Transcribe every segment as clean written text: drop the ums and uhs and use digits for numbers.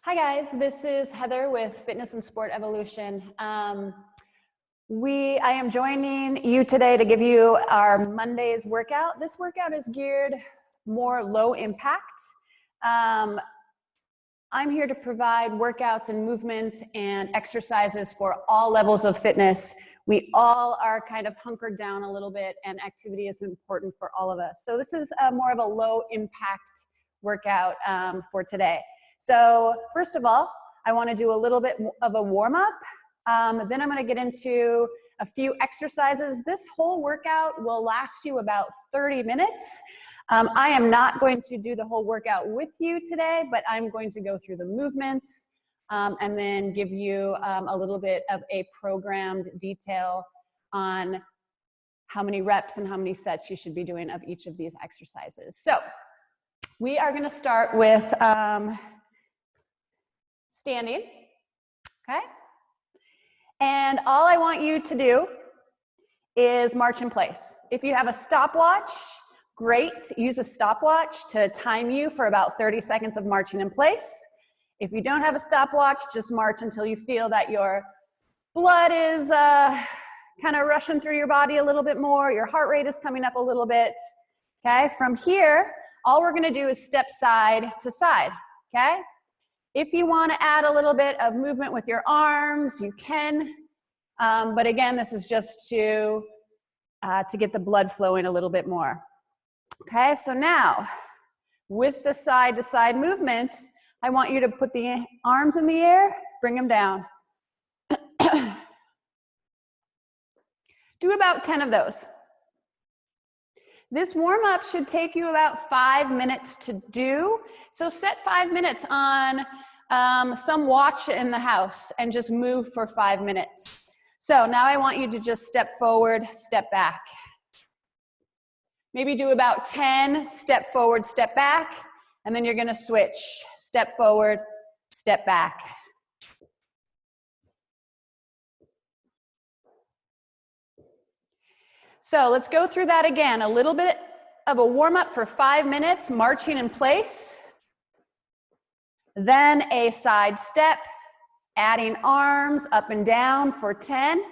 Hi guys, this is Heather with Fitness and Sport Evolution. I am joining you today to give you our Monday's workout. This workout is geared more low impact. I'm here to provide workouts and movement and exercises for all levels of fitness. We all are kind of hunkered down a little bit and activity is important for all of us. So this is more of a low impact workout for today. So first of all, I want to do a little bit of a warm up. Then I'm going to get into a few exercises. This whole workout will last you about 30 minutes. I am not going to do the whole workout with you today, but I'm going to go through the movements and then give you a little bit of a programmed detail on how many reps and how many sets you should be doing of each of these exercises. So we are going to start with standing, okay? And all I want you to do is march in place. If you have a stopwatch, great. Use a stopwatch to time you for about 30 seconds of marching in place. If you don't have a stopwatch, just march until you feel that your blood is kind of rushing through your body a little bit more, your heart rate is coming up a little bit, okay? From here, all we're gonna do is step side to side, okay? If you want to add a little bit of movement with your arms, you can. But again, this is just to get the blood flowing a little bit more. Okay, so now with the side to side movement, I want you to put the arms in the air, bring them down. Do about 10 of those. This warm-up should take you about 5 minutes to do. So set 5 minutes on some watch in the house and just move for 5 minutes. So now I want you to just step forward, step back. Maybe do about 10, step forward, step back, and then you're gonna switch. Step forward, step back. So let's go through that again. A little bit of a warm-up for 5 minutes, marching in place. Then a side step, adding arms up and down for 10.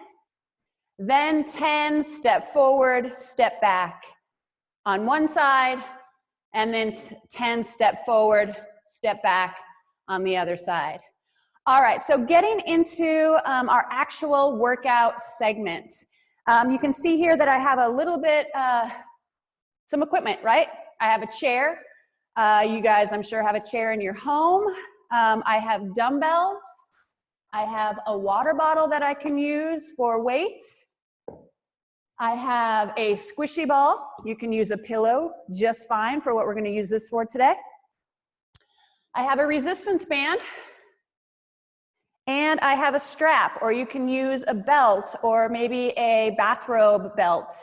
Then 10, step forward, step back on one side. And then 10, step forward, step back on the other side. All right, so getting into our actual workout segment. You can see here that I have a little bit, some equipment, right? I have a chair. You guys, I'm sure, have a chair in your home. I have dumbbells. I have a water bottle that I can use for weight. I have a squishy ball. You can use a pillow just fine for what we're going to use this for today. I have a resistance band. And I have a strap, or you can use a belt or maybe a bathrobe belt.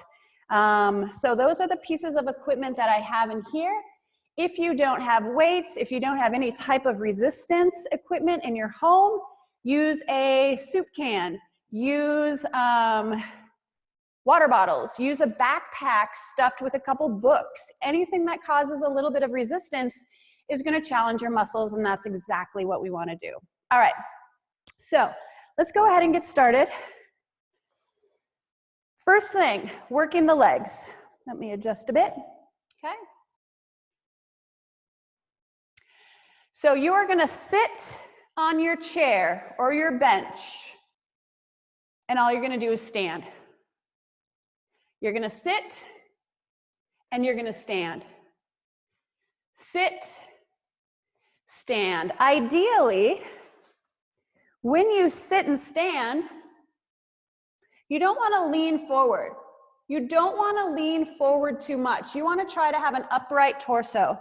So those are the pieces of equipment that I have in here. If you don't have weights, if you don't have any type of resistance equipment in your home, use a soup can, use water bottles, use a backpack stuffed with a couple books. Anything that causes a little bit of resistance is going to challenge your muscles, and that's exactly what we want to do. All right. So let's go ahead and get started. First thing, working the legs. Let me adjust a bit, okay? So you are gonna sit on your chair or your bench, and all you're gonna do is stand. You're gonna sit, and you're gonna stand. Sit, stand. Ideally, when you sit and stand, you don't want to lean forward. You don't want to lean forward too much. You want to try to have an upright torso.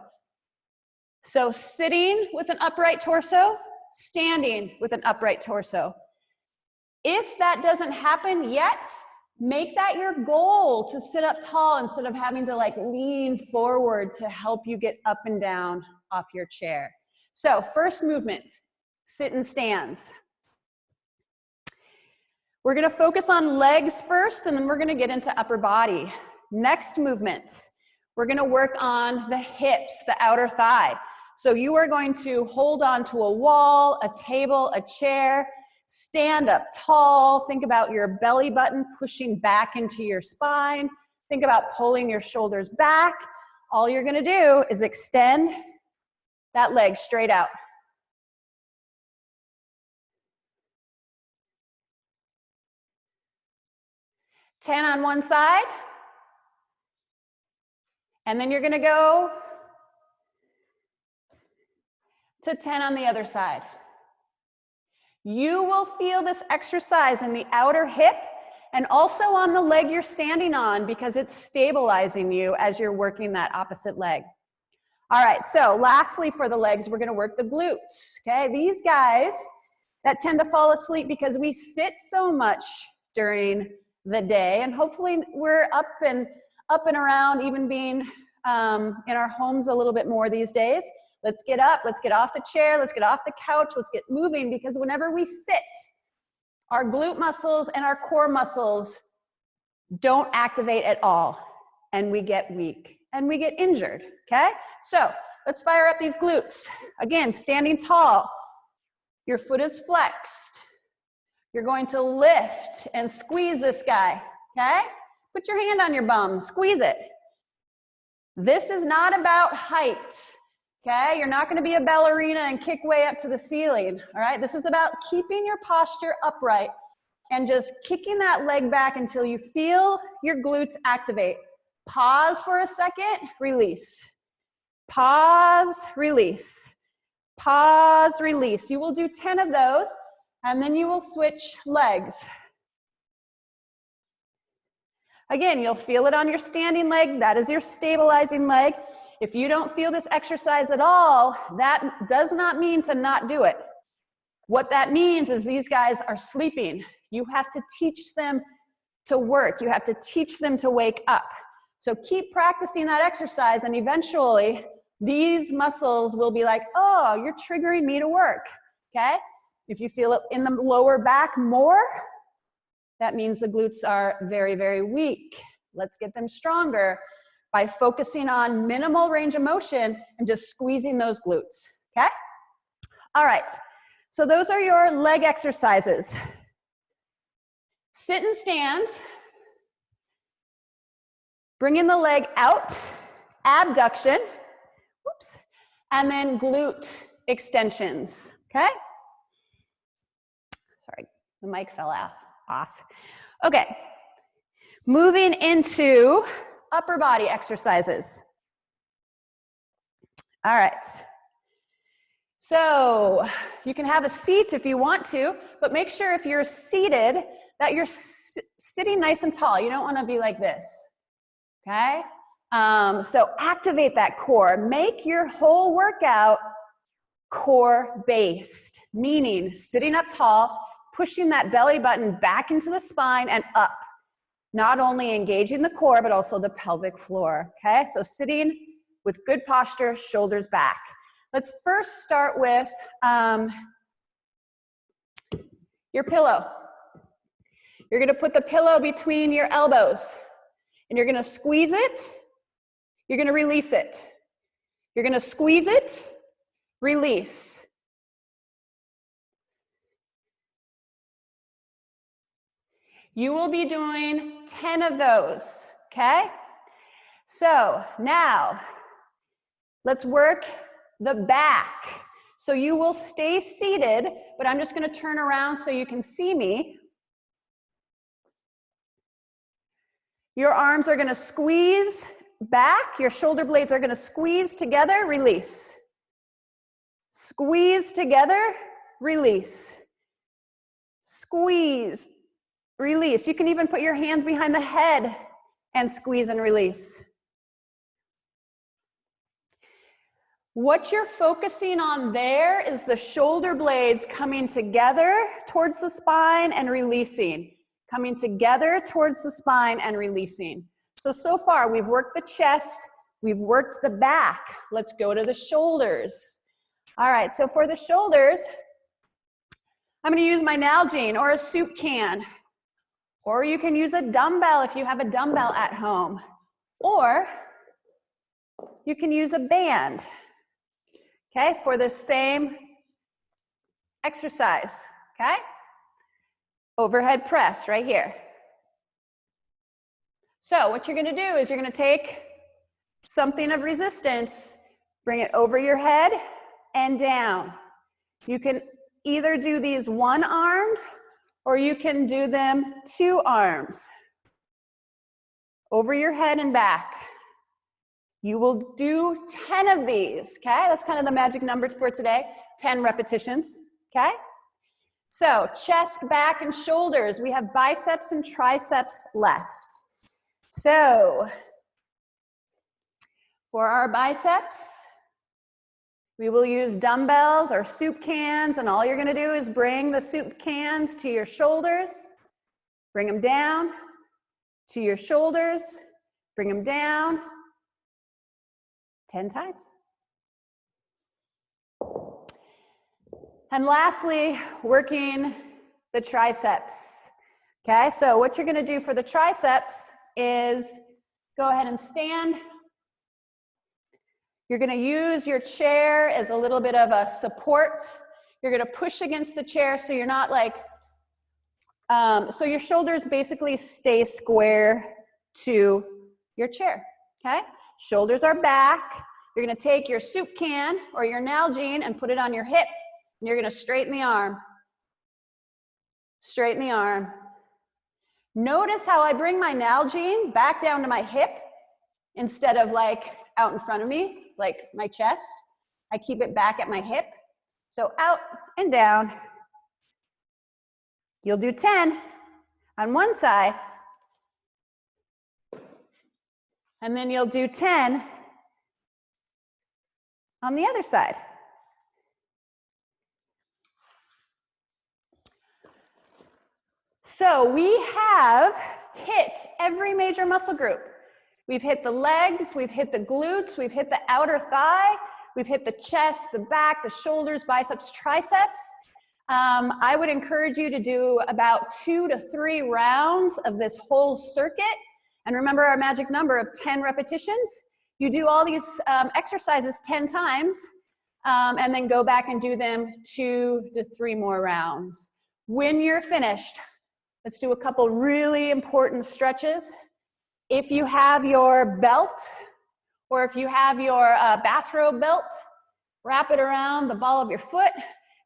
So sitting with an upright torso, standing with an upright torso. If that doesn't happen yet, make that your goal to sit up tall instead of having to like lean forward to help you get up and down off your chair. So first movement, sit and stands. We're gonna focus on legs first, and then we're gonna get into upper body. Next movement, we're gonna work on the hips, the outer thigh. So you are going to hold on to a wall, a table, a chair, stand up tall. Think about your belly button pushing back into your spine. Think about pulling your shoulders back. All you're gonna do is extend that leg straight out. 10 on one side. And then you're gonna go to 10 on the other side. You will feel this exercise in the outer hip and also on the leg you're standing on because it's stabilizing you as you're working that opposite leg. All right, so lastly for the legs, we're gonna work the glutes, okay? These guys that tend to fall asleep because we sit so much during the day, and hopefully we're up and around, even being in our homes a little bit more these days. Let's get up, let's get off the chair, let's get off the couch, let's get moving, because whenever we sit, our glute muscles and our core muscles don't activate at all, and we get weak and we get injured, okay? So let's fire up these glutes. Again, standing tall, your foot is flexed. You're going to lift and squeeze this guy, okay? Put your hand on your bum, squeeze it. This is not about height. Okay, you're not going to be a ballerina and kick way up to the ceiling, all right? This is about keeping your posture upright and just kicking that leg back until you feel your glutes activate. Pause for a second, release. Pause, release. Pause, release. You will do 10 of those, and then you will switch legs. Again, you'll feel it on your standing leg. That is your stabilizing leg. If you don't feel this exercise at all, that does not mean to not do it. What that means is these guys are sleeping. You have to teach them to work. You have to teach them to wake up. So keep practicing that exercise, and eventually these muscles will be like, oh, you're triggering me to work, okay? If you feel it in the lower back more, that means the glutes are very, very weak. Let's get them stronger by focusing on minimal range of motion and just squeezing those glutes, okay? All right, so those are your leg exercises. Sit and stands. Bringing the leg out, abduction, whoops, and then glute extensions, okay? Sorry, the mic fell off. Okay, moving into upper body exercises. All right. So you can have a seat if you want to, but make sure if you're seated that you're sitting nice and tall. You don't want to be like this, okay? So activate that core. Make your whole workout core based, meaning sitting up tall, pushing that belly button back into the spine and up. Not only engaging the core, but also the pelvic floor, okay? So sitting with good posture, shoulders back. Let's first start with your pillow. You're gonna put the pillow between your elbows, and you're gonna squeeze it, you're gonna release it. You're gonna squeeze it, release. You will be doing 10 of those, okay? So now, let's work the back. So you will stay seated, but I'm just gonna turn around so you can see me. Your arms are gonna squeeze back, your shoulder blades are gonna squeeze together, release. Squeeze together, release. Squeeze, release. You can even put your hands behind the head and squeeze and release. What you're focusing on there is the shoulder blades coming together towards the spine and releasing. Coming together towards the spine and releasing. So far we've worked the chest, we've worked the back. Let's go to the shoulders. All right, so for the shoulders, I'm gonna use my Nalgene or a soup can. Or you can use a dumbbell if you have a dumbbell at home. Or you can use a band. okay, for this same exercise, okay? Overhead press right here. So what you're gonna do is you're gonna take something of resistance, bring it over your head and down. You can either do these one-armed or you can do them two arms. Over your head and back. You will do 10 of these, okay? That's kind of the magic number for today, 10 repetitions, okay? So chest, back, and shoulders. We have biceps and triceps left. So for our biceps, we will use dumbbells or soup cans, and all you're gonna do is bring the soup cans to your shoulders, bring them down to your shoulders, bring them down 10 times. And lastly, working the triceps. Okay, so what you're gonna do for the triceps is go ahead and stand. You're gonna use your chair as a little bit of a support. You're gonna push against the chair so you're not like, so your shoulders basically stay square to your chair, okay? Shoulders are back. You're gonna take your soup can or your Nalgene and put it on your hip, and you're gonna straighten the arm. Straighten the arm. Notice how I bring my Nalgene back down to my hip instead of like out in front of me, like my chest. I keep it back at my hip. So out and down. You'll do 10 on one side, and then you'll do 10 on the other side. So we have hit every major muscle group. We've hit the legs, we've hit the glutes, we've hit the outer thigh, we've hit the chest, the back, the shoulders, biceps, triceps. I would encourage you to do about 2 to 3 rounds of this whole circuit. And remember our magic number of 10 repetitions. You do all these exercises 10 times, and then go back and do them 2 to 3 more rounds. When you're finished, let's do a couple really important stretches. If you have your belt, or if you have your bathrobe belt, wrap it around the ball of your foot.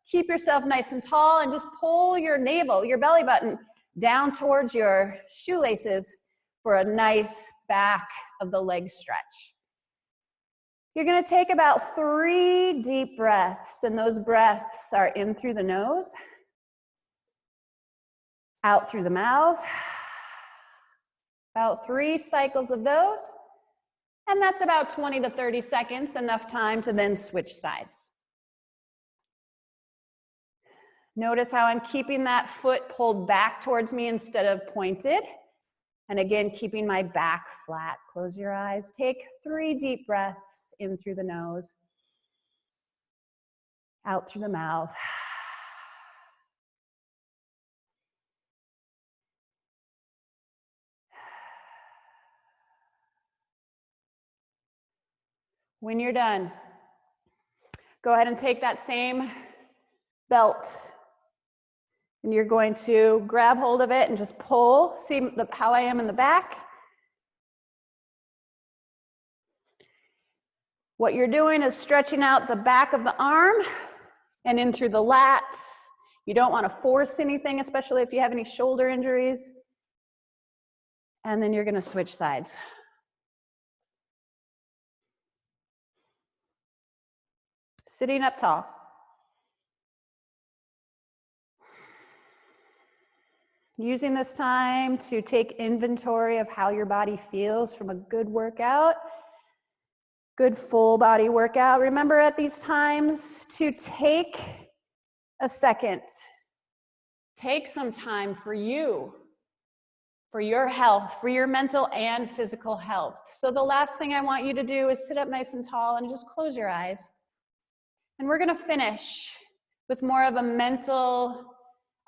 Keep yourself nice and tall and just pull your navel, your belly button, down towards your shoelaces for a nice back of the leg stretch. You're gonna take about 3 deep breaths, and those breaths are in through the nose, out through the mouth. About 3 cycles of those, and that's about 20 to 30 seconds, enough time to then switch sides. Notice how I'm keeping that foot pulled back towards me instead of pointed. And again, keeping my back flat. Close your eyes. Take 3 deep breaths in through the nose, out through the mouth. When you're done, go ahead and take that same belt, and you're going to grab hold of it and just pull. See how I am in the back? What you're doing is stretching out the back of the arm and in through the lats. You don't want to force anything, especially if you have any shoulder injuries. And then you're going to switch sides. Sitting up tall. Using this time to take inventory of how your body feels from a good workout, good full body workout. Remember at these times to take a second. Take some time for you, for your health, for your mental and physical health. So the last thing I want you to do is sit up nice and tall and just close your eyes. And we're gonna finish with more of a mental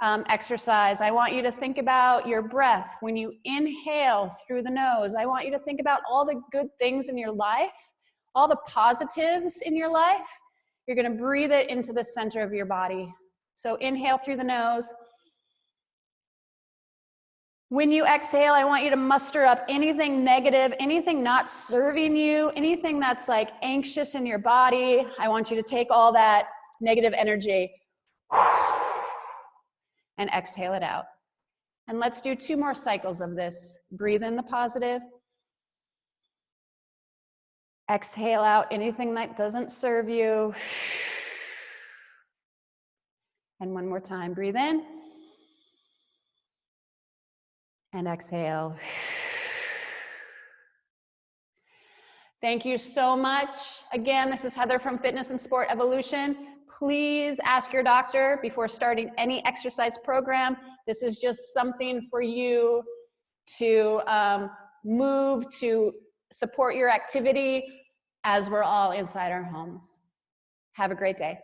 exercise. I want you to think about your breath. When you inhale through the nose, I want you to think about all the good things in your life, all the positives in your life. You're gonna breathe it into the center of your body. So inhale through the nose. When you exhale, I want you to muster up anything negative, anything not serving you, anything that's like anxious in your body. I want you to take all that negative energy and exhale it out. And let's do 2 more cycles of this. Breathe in the positive. Exhale out anything that doesn't serve you. And one more time, breathe in. And exhale. Thank you so much. Again, this is Heather from Fitness and Sport Evolution. Please ask your doctor before starting any exercise program. This is just something for you to move, to support your activity as we're all inside our homes. Have a great day.